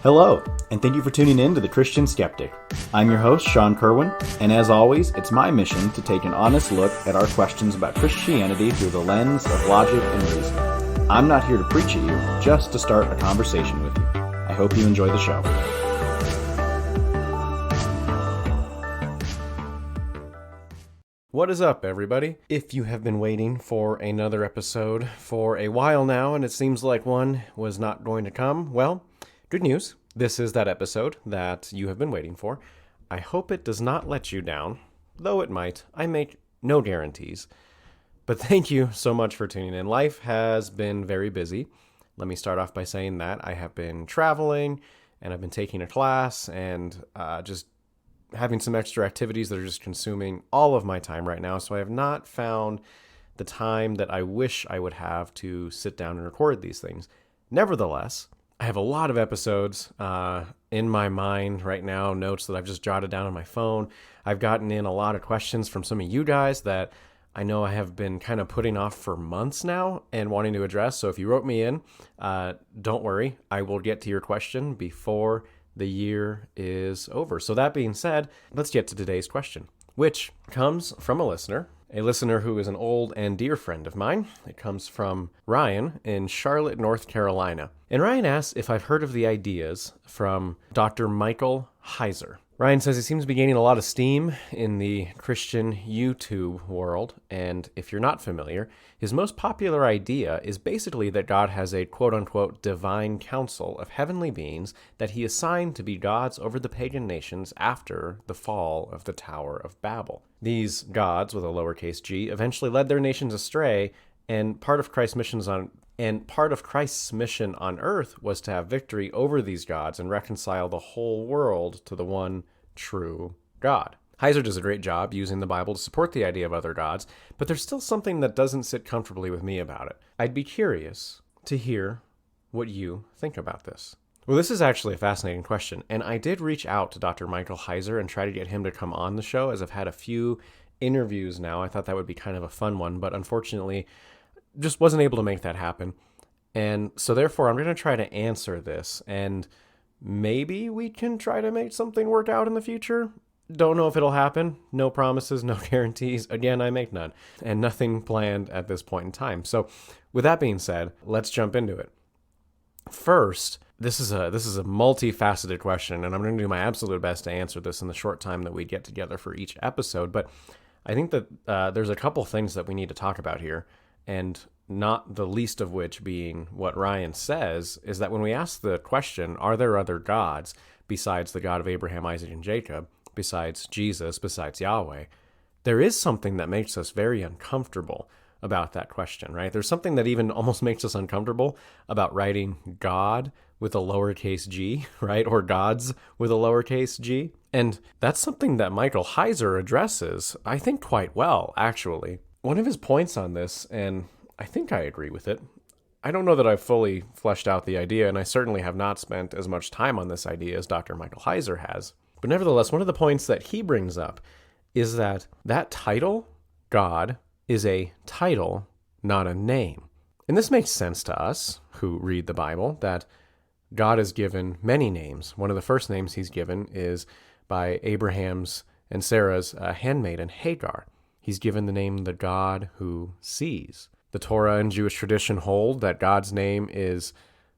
Hello, and thank you for tuning in to The Christian Skeptic. I'm your host, Sean Kerwin, and as always, it's my mission to take an honest look at our questions about Christianity through the lens of logic and reason. I'm not here to preach at you, just to start a conversation with you. I hope you enjoy the show. What is up, everybody? If you have been waiting for another episode for a while now, and it seems like one was not going to come, well, good news. This is that episode that you have been waiting for. I hope it does not let you down, though it might. I make no guarantees. But thank you so much for tuning in. Life has been very busy. Let me start off by saying that I have been traveling, and I've been taking a class, and just having some extra activities that are just consuming all of my time right now. So I have not found the time that I wish I would have to sit down and record these things. Nevertheless, I have a lot of episodes in my mind right now, notes that I've just jotted down on my phone. I've gotten in a lot of questions from some of you guys that I know I have been kind of putting off for months now and wanting to address. So if you wrote me in, don't worry, I will get to your question before the year is over. So that being said, let's get to today's question, which comes from a listener who is an old and dear friend of mine. It comes from Ryan in Charlotte, North Carolina. And Ryan asks if I've heard of the ideas from Dr. Michael Heiser. Ryan says he seems to be gaining a lot of steam in the Christian YouTube world, and if you're not familiar, his most popular idea is basically that God has a quote-unquote divine council of heavenly beings that he assigned to be gods over the pagan nations after the fall of the Tower of Babel. These gods, with a lowercase g, eventually led their nations astray, and part of Christ's mission on earth was to have victory over these gods and reconcile the whole world to the one true God. Heiser does a great job using the Bible to support the idea of other gods, but there's still something that doesn't sit comfortably with me about it. I'd be curious to hear what you think about this. Well, this is actually a fascinating question, and I did reach out to Dr. Michael Heiser and try to get him to come on the show, as I've had a few interviews now. I thought that would be kind of a fun one, but unfortunately just wasn't able to make that happen. And so therefore, I'm going to try to answer this, and maybe we can try to make something work out in the future. Don't know if it'll happen. No promises, no guarantees. Again, I make none, and nothing planned at this point in time. So with that being said, let's jump into it. First, this is a multifaceted question, and I'm going to do my absolute best to answer this in the short time that we get together for each episode. But I think that there's a couple things that we need to talk about here, and not the least of which being what Ryan says, is that when we ask the question, are there other gods besides the God of Abraham, Isaac, and Jacob, besides Jesus, besides Yahweh, there is something that makes us very uncomfortable about that question, right? There's something that even almost makes us uncomfortable about writing God with a lowercase g, right? Or gods with a lowercase g. And that's something that Michael Heiser addresses, I think, quite well, actually. One of his points on this, and I think I agree with it, I don't know that I've fully fleshed out the idea, and I certainly have not spent as much time on this idea as Dr. Michael Heiser has. But nevertheless, one of the points that he brings up is that title, God, is a title, not a name. And this makes sense to us who read the Bible, that God is given many names. One of the first names he's given is by Abraham's and Sarah's handmaiden, Hagar. He's given the name the God who sees. The Torah and Jewish tradition hold that God's name is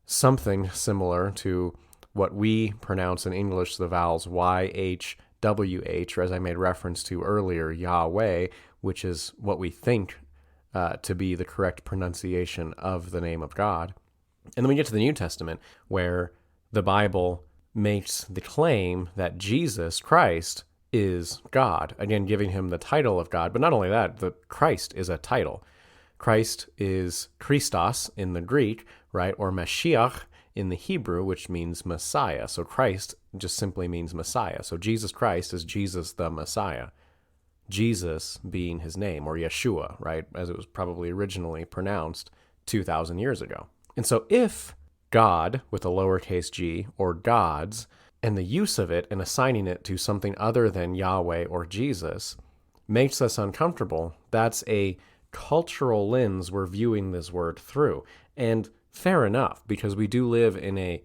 something similar to what we pronounce in English the vowels Y-H-W-H, or as I made reference to earlier, Yahweh, which is what we think to be the correct pronunciation of the name of God. And then we get to the New Testament, where the Bible makes the claim that Jesus Christ is God, again, giving him the title of God. But not only that, the Christ is a title. Christ is Christos in the Greek, right, or Mashiach in the Hebrew, which means Messiah. So Christ just simply means Messiah. So Jesus Christ is Jesus the Messiah. Jesus being his name, or Yeshua, right, as it was probably originally pronounced 2,000 years ago. And so if God, with a lowercase g, or gods, and the use of it and assigning it to something other than Yahweh or Jesus makes us uncomfortable, that's a cultural lens we're viewing this word through. And fair enough, because we do live in a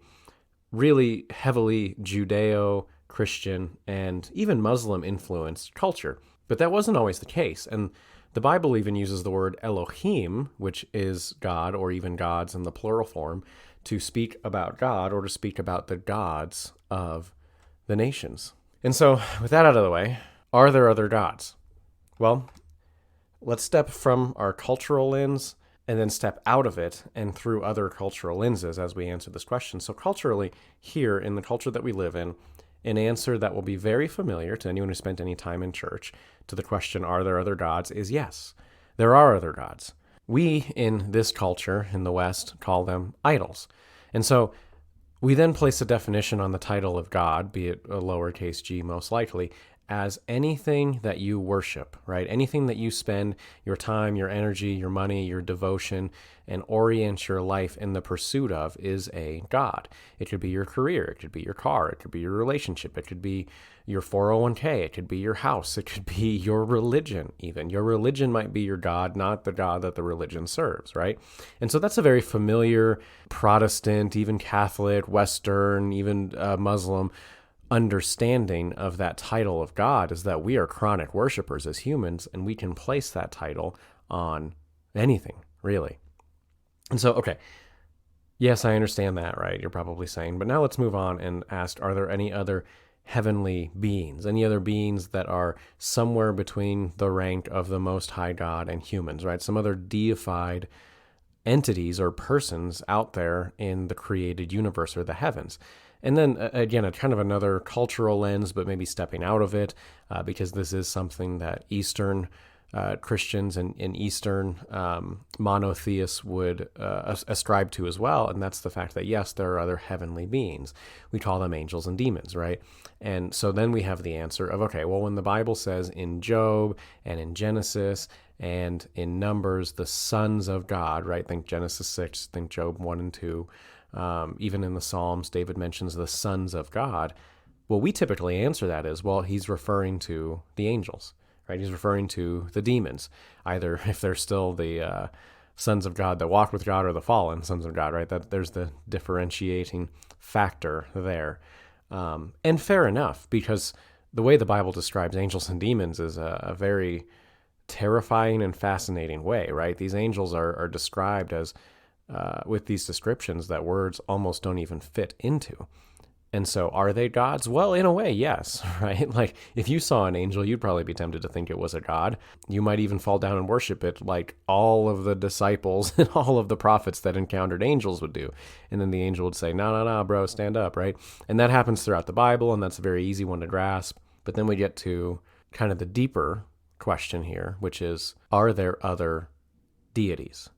really heavily Judeo-Christian and even Muslim-influenced culture. But that wasn't always the case. And the Bible even uses the word Elohim, which is God, or even gods in the plural form, to speak about God or to speak about the gods of the nations. And so, with that out of the way, are there other gods? Well, let's step from our cultural lens and then step out of it and through other cultural lenses as we answer this question. So culturally, here in the culture that we live in, an answer that will be very familiar to anyone who spent any time in church to the question, are there other gods, is yes, there are other gods. We, in this culture, in the West, call them idols. And so we then place a definition on the title of God, be it a lowercase g most likely, as anything that you worship, right? Anything that you spend your time, your energy, your money, your devotion, and orient your life in the pursuit of is a God. It could be your career, it could be your car, it could be your relationship, it could be your 401k, it could be your house, it could be your religion even. Your religion might be your God, not the God that the religion serves, right? And so that's a very familiar Protestant, even Catholic, Western, even Muslim understanding of that title of God, is that we are chronic worshipers as humans, and we can place that title on anything, really. And so, okay, yes, I understand that, right? You're probably saying, but now let's move on and ask, are there any other heavenly beings, any other beings that are somewhere between the rank of the Most High God and humans, right? Some other deified entities or persons out there in the created universe or the heavens. And then, again, a kind of another cultural lens, but maybe stepping out of it, because this is something that Eastern Christians and Eastern monotheists would ascribe to as well, and that's the fact that, yes, there are other heavenly beings. We call them angels and demons, right? And so then we have the answer of, okay, well, when the Bible says in Job and in Genesis and in Numbers, the sons of God, right? Think Genesis 6, think Job 1 and 2, even in the Psalms, David mentions the sons of God. Well, we typically answer that as, well, he's referring to the angels, right? He's referring to the demons, either if they're still the sons of God that walk with God or the fallen sons of God, right? That there's the differentiating factor there. And fair enough, because the way the Bible describes angels and demons is a very terrifying and fascinating way, right? These angels are described as with these descriptions that words almost don't even fit into. And so are they gods? Well, in a way, yes, right? Like if you saw an angel, you'd probably be tempted to think it was a god. You might even fall down and worship it like all of the disciples and all of the prophets that encountered angels would do. And then the angel would say, no, bro, stand up, right? And that happens throughout the Bible, and that's a very easy one to grasp. But then we get to kind of the deeper question here, which is, are there other deities?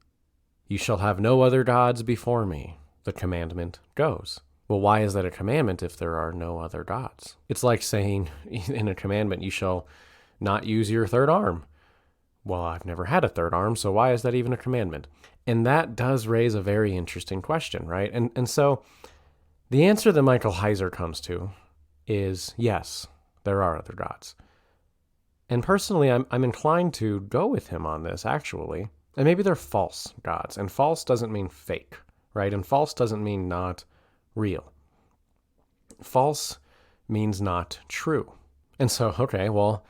You shall have no other gods before me, the commandment goes. Well, why is that a commandment if there are no other gods? It's like saying in a commandment, you shall not use your third arm. Well, I've never had a third arm, so why is that even a commandment? And that does raise a very interesting question, right? And so the answer that Michael Heiser comes to is yes, there are other gods. And personally, I'm inclined to go with him on this, actually. And maybe they're false gods. And false doesn't mean fake, right? And false doesn't mean not real. False means not true. And so, okay, well,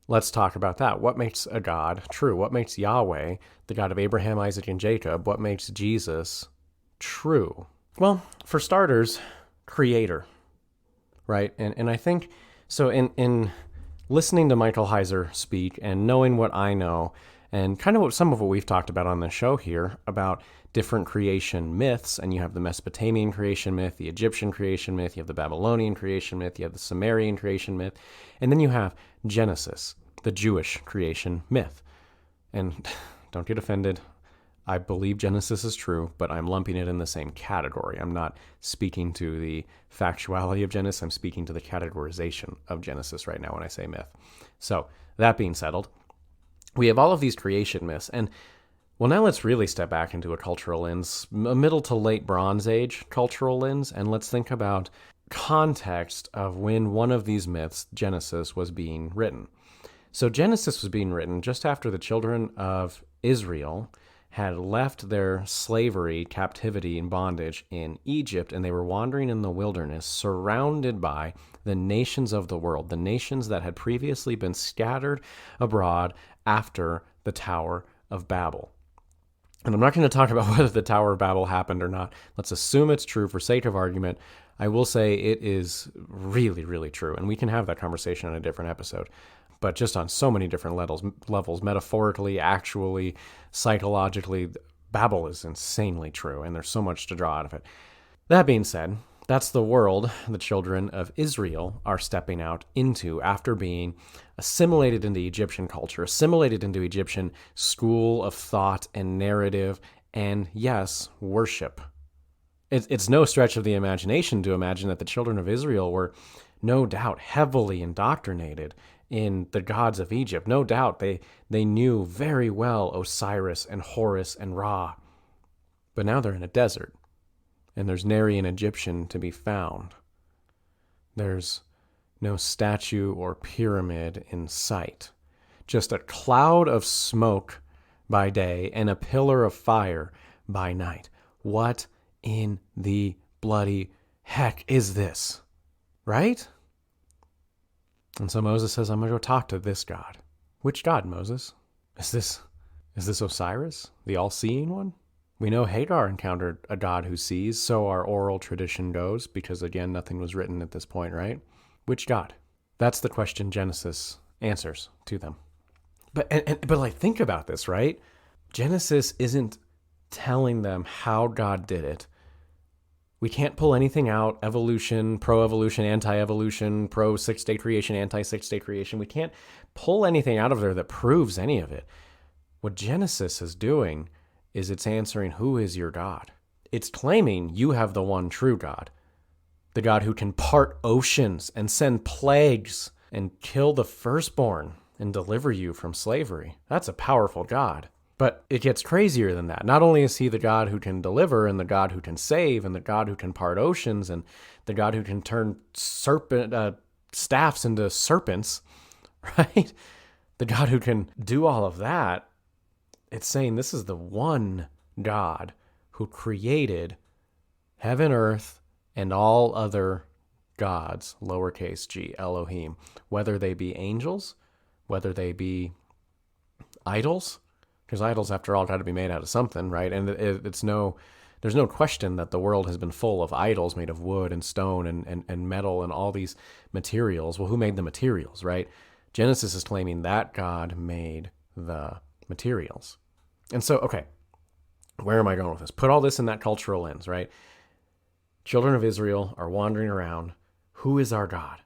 let's talk about that. What makes a God true? What makes Yahweh, the God of Abraham, Isaac, and Jacob, what makes Jesus true? Well, for starters, creator, right? And I think, so in listening to Michael Heiser speak and knowing what I know, and kind of some of what we've talked about on the show here about different creation myths, and you have the Mesopotamian creation myth, the Egyptian creation myth, you have the Babylonian creation myth, you have the Sumerian creation myth, and then you have Genesis, the Jewish creation myth. And don't get offended, I believe Genesis is true, but I'm lumping it in the same category. I'm not speaking to the factuality of Genesis, I'm speaking to the categorization of Genesis right now when I say myth. So, that being settled, we have all of these creation myths, and well, now let's really step back into a cultural lens, a middle to late Bronze Age cultural lens, and let's think about context of when one of these myths, Genesis, was being written. So Genesis was being written just after the children of Israel had left their slavery, captivity, and bondage in Egypt, and they were wandering in the wilderness, surrounded by the nations of the world, the nations that had previously been scattered abroad after the Tower of Babel. And I'm not going to talk about whether the Tower of Babel happened or not. Let's assume it's true for sake of argument. I will say it is really, really true, and we can have that conversation on a different episode. But just on so many different levels, metaphorically, actually, psychologically, Babel is insanely true, and there's so much to draw out of it. That being said, that's the world the children of Israel are stepping out into after being assimilated into Egyptian culture, assimilated into Egyptian school of thought and narrative, and yes, worship. It's no stretch of the imagination to imagine that the children of Israel were no doubt heavily indoctrinated in the gods of Egypt. No doubt they knew very well Osiris and Horus and Ra. But now they're in a desert, and there's nary an Egyptian to be found. There's no statue or pyramid in sight. Just a cloud of smoke by day and a pillar of fire by night. What in the bloody heck is this? Right? And so Moses says, I'm going to go talk to this God. Which God, Moses? Is this Osiris, the all-seeing one? We know Hagar encountered a God who sees, so our oral tradition goes, because again, nothing was written at this point, right? Which God? That's the question Genesis answers to them. But like, think about this, right? Genesis isn't telling them how God did it. We can't pull anything out, evolution, pro-evolution, anti-evolution, pro-six-day creation, anti-six-day creation. We can't pull anything out of there that proves any of it. What Genesis is doing is it's answering, who is your God? It's claiming you have the one true God, the God who can part oceans and send plagues and kill the firstborn and deliver you from slavery. That's a powerful God. But it gets crazier than that. Not only is he the God who can deliver and the God who can save and the God who can part oceans and the God who can turn staffs into serpents, right? The God who can do all of that. It's saying this is the one God who created heaven, earth, and all other gods, lowercase g, Elohim, whether they be angels, whether they be idols, because idols, after all, got to be made out of something, right? And there's no question that the world has been full of idols made of wood and stone and metal and all these materials. Well, who made the materials, right? Genesis is claiming that God made the materials. And so, okay, where am I going with this? Put all this in that cultural lens, right? Children of Israel are wandering around. Who is our God?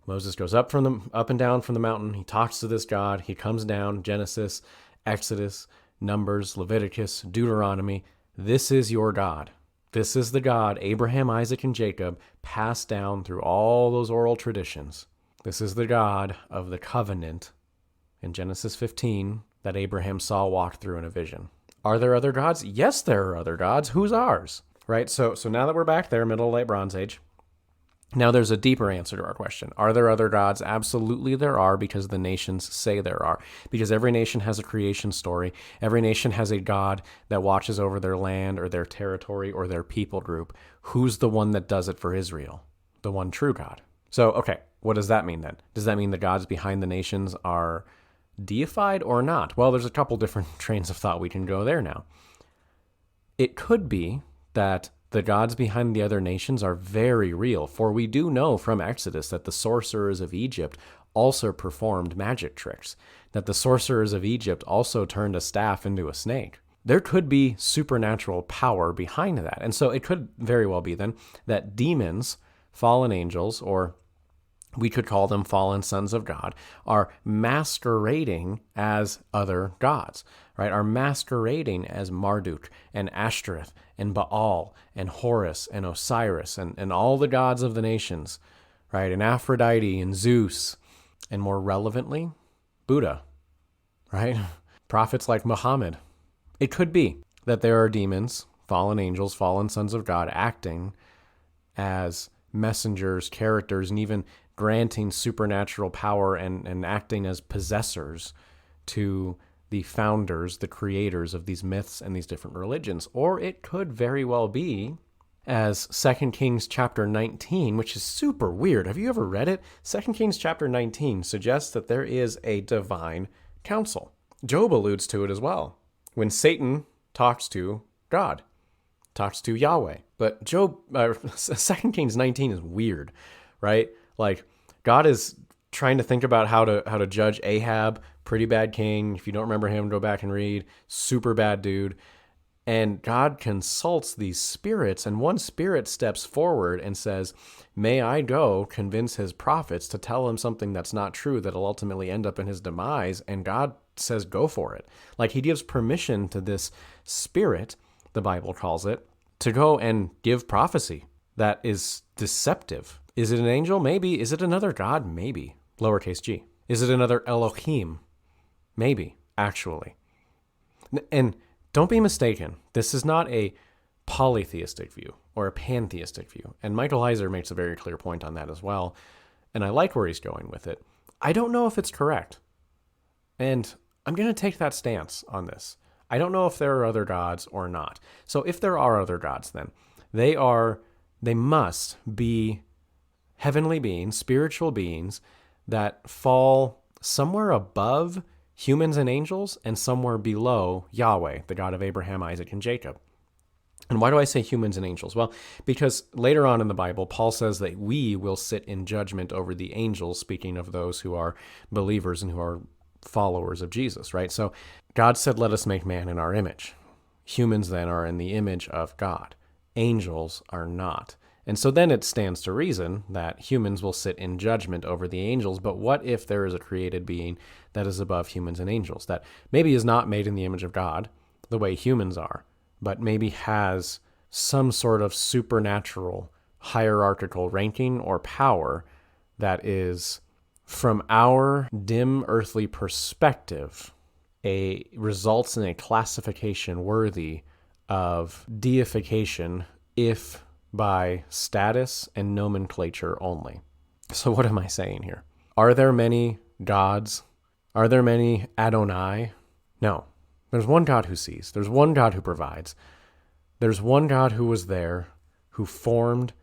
Moses goes up and down from the mountain. He talks to this God. He comes down, Genesis, Exodus, Numbers, Leviticus, Deuteronomy. This is your God. This is the God Abraham, Isaac, and Jacob passed down through all those oral traditions. This is the God of the covenant in Genesis 15 that Abraham saw walked through in a vision. Are there other gods? Yes, there are other gods. Who's ours? Right? So now that we're back there, Middle Late Bronze Age, now there's a deeper answer to our question. Are there other gods? Absolutely there are, because the nations say there are. Because every nation has a creation story. Every nation has a God that watches over their land or their territory or their people group. Who's the one that does it for Israel? The one true God. So, okay, what does that mean then? Does that mean the gods behind the nations are deified or not? Well, there's a couple different trains of thought we can go there now. It could be that the gods behind the other nations are very real, for we do know from Exodus that the sorcerers of Egypt also performed magic tricks, that the sorcerers of Egypt also turned a staff into a snake. There could be supernatural power behind that. And so it could very well be then that demons, fallen angels, or we could call them fallen sons of God, are masquerading as other gods, right? Are masquerading as Marduk and Ashtoreth and Baal and Horus and Osiris and all the gods of the nations, right? And Aphrodite and Zeus, and more relevantly, Buddha, right? Prophets like Muhammad. It could be that there are demons, fallen angels, fallen sons of God acting as messengers, characters, and even granting supernatural power and acting as possessors to the founders, the creators of these myths and these different religions. Or it could very well be, as 2 Kings chapter 19, which is super weird. Have you ever read it? 2 Kings chapter 19 suggests that there is a divine council. Job alludes to it as well. When Satan talks to God, talks to Yahweh. But 2 Kings 19 is weird, right? Like, God is trying to think about how to judge Ahab, pretty bad king. If you don't remember him, go back and read. Super bad dude. And God consults these spirits, and one spirit steps forward and says, may I go convince his prophets to tell him something that's not true that'll ultimately end up in his demise? And God says, go for it. Like, he gives permission to this spirit, the Bible calls it, to go and give prophecy that is deceptive. Is it an angel? Maybe. Is it another God? Maybe. Lowercase g. Is it another Elohim? Maybe, actually. And don't be mistaken. This is not a polytheistic view or a pantheistic view. And Michael Heiser makes a very clear point on that as well. And I like where he's going with it. I don't know if it's correct. And I'm going to take that stance on this. I don't know if there are other gods or not. So if there are other gods, then they must be heavenly beings, spiritual beings that fall somewhere above humans and angels and somewhere below Yahweh, the God of Abraham, Isaac, and Jacob. And why do I say humans and angels? Well, because later on in the Bible, Paul says that we will sit in judgment over the angels, speaking of those who are believers and who are followers of Jesus, right? So God said, let us make man in our image. Humans then are in the image of God. Angels are not. And so then it stands to reason that humans will sit in judgment over the angels. But what if there is a created being that is above humans and angels, that maybe is not made in the image of God the way humans are, but maybe has some sort of supernatural hierarchical ranking or power that is, from our dim earthly perspective, results in a classification worthy of deification, if by status and nomenclature only. So what am I saying here? Are there many gods? Are there many Adonai? No. There's one God who sees. There's one God who provides. There's one God who was there, who formed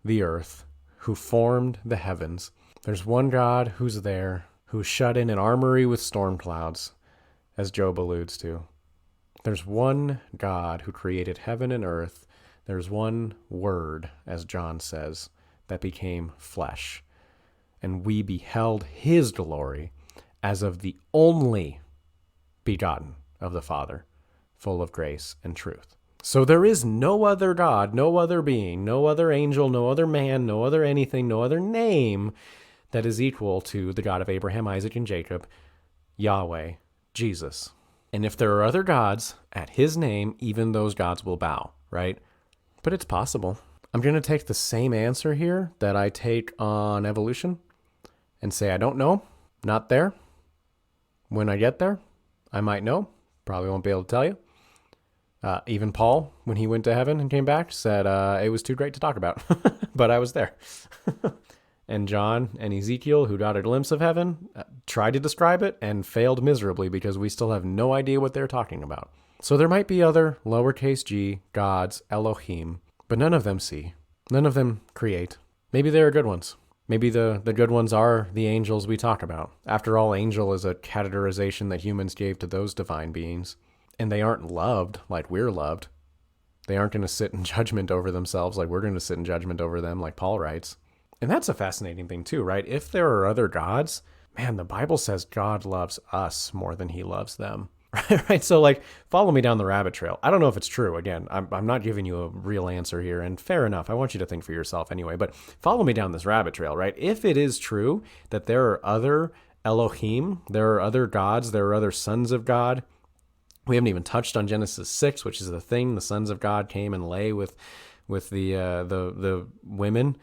the earth, who formed the heavens. There's one God who's there, who's shut in an armory with storm clouds, as Job alludes to. There's one God who created heaven and earth. There's one Word, as John says, that became flesh. And we beheld his glory as of the only begotten of the Father, full of grace and truth. So there is no other God, no other being, no other angel, no other man, no other anything, no other name that is equal to the God of Abraham, Isaac, and Jacob, Yahweh, Jesus. And if there are other gods, at his name, even those gods will bow, right? But it's possible. I'm going to take the same answer here that I take on evolution and say, I don't know, not there. When I get there, I might know. Probably won't be able to tell you. Even Paul, when he went to heaven and came back, said it was too great to talk about, but I was there. And John and Ezekiel, who got a glimpse of heaven, tried to describe it and failed miserably because we still have no idea what they're talking about. So there might be other lowercase g gods, Elohim, but none of them see. None of them create. Maybe there are good ones. Maybe the good ones are the angels we talk about. After all, angel is a categorization that humans gave to those divine beings. And they aren't loved like we're loved. They aren't going to sit in judgment over themselves like we're going to sit in judgment over them, like Paul writes. And that's a fascinating thing too, right? If there are other gods, man, the Bible says God loves us more than he loves them. Right? So like, follow me down the rabbit trail. I don't know if it's true. Again, I'm not giving you a real answer here, and fair enough. I want you to think for yourself anyway, but follow me down this rabbit trail, right? If it is true that there are other Elohim, there are other gods, there are other sons of God. We haven't even touched on Genesis 6, which is the thing. The sons of God came and lay with the women,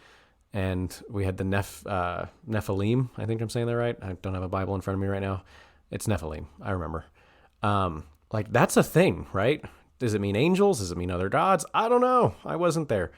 and we had the Nephilim. I think I'm saying that right. I don't have a Bible in front of me right now. It's Nephilim. I remember. Like, that's a thing, right? Does it mean angels? Does it mean other gods? I don't know. I wasn't there.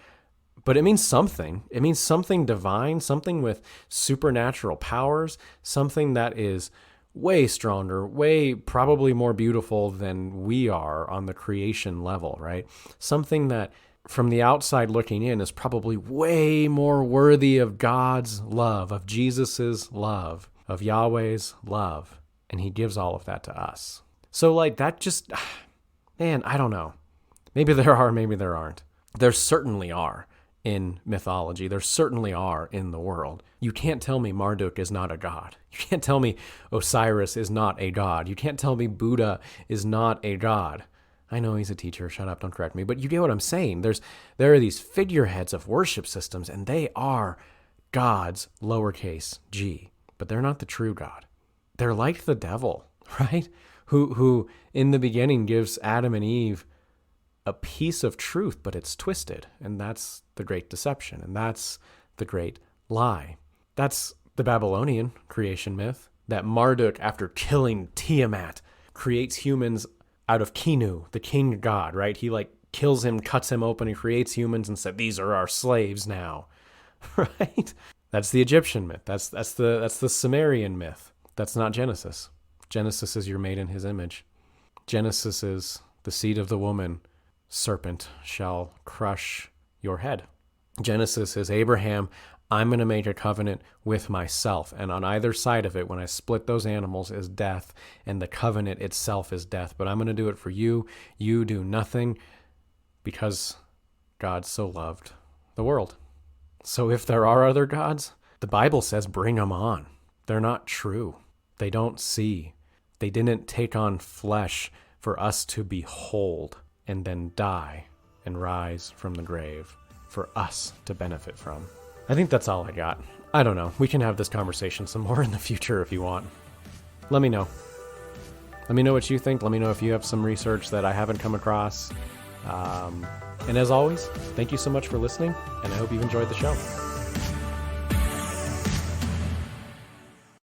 But it means something. It means something divine, something with supernatural powers, something that is way stronger, way probably more beautiful than we are on the creation level, right? Something that from the outside looking in is probably way more worthy of God's love, of Jesus's love, of Yahweh's love. And he gives all of that to us. So like that just, man, I don't know. Maybe there are, maybe there aren't. There certainly are in mythology. There certainly are in the world. You can't tell me Marduk is not a god. You can't tell me Osiris is not a god. You can't tell me Buddha is not a god. I know he's a teacher. Shut up. Don't correct me. But you get what I'm saying. There are these figureheads of worship systems, and they are gods, lowercase g. But they're not the true God. They're like the devil, right? Who in the beginning gives Adam and Eve a piece of truth, but it's twisted. And that's the great deception. And that's the great lie. That's the Babylonian creation myth, that Marduk, after killing Tiamat, creates humans out of Kinu, the king god, right? He like kills him, cuts him open, and creates humans and said, these are our slaves now, right? That's the Egyptian myth. That's the Sumerian myth. That's not Genesis. Genesis is you're made in his image. Genesis is the seed of the woman. Serpent shall crush your head. Genesis is Abraham, I'm going to make a covenant with myself. And on either side of it, when I split those animals, is death, and the covenant itself is death. But I'm going to do it for you. You do nothing, because God so loved the world. So if there are other gods, the Bible says bring them on. They're not true. They don't see. They didn't take on flesh for us to behold and then die and rise from the grave for us to benefit from. I think that's all I got. I don't know. We can have this conversation some more in the future if you want. Let me know. Let me know what you think. Let me know if you have some research that I haven't come across. And as always, thank you so much for listening, and I hope you've enjoyed the show.